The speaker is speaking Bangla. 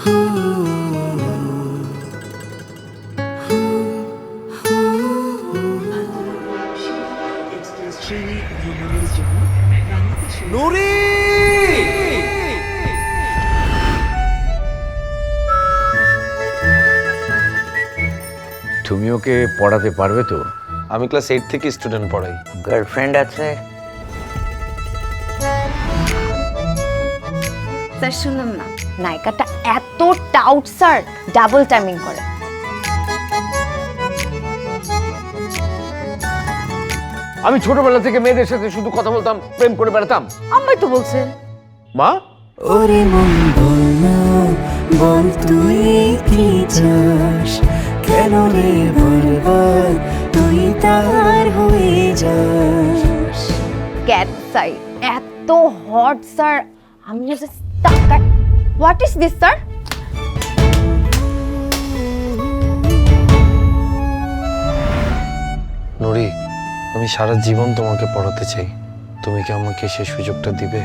নুরি, তুমি ওকে পড়াতে পারবে তো? আমি ক্লাস 8 থেকে স্টুডেন্ট পড়াই। গার্লফ্রেন্ড আছে? স্যার শুনুন না, নায়িকাটা এত টাউট স্যার, ডাবল টাইমিং করে। আমি ছোটবেলা থেকে মেয়েদের সাথে শুধু কথা বলতাম, প্রেম করে বেড়াতাম। আম্মাই তো বলছে। মা, ওরে মন বল না, বল তুই কি চাস, কেন রে বারবার তুই তার হয়ে যাস। ক্যাট সাই এত হট স্যার, আমি জাস্ট টাকা। What is this sir? Nuri, আমি সারা জীবন তোমাকে পড়াতে চাই, তুমি কি আমাকে সেই সুযোগটা দিবে?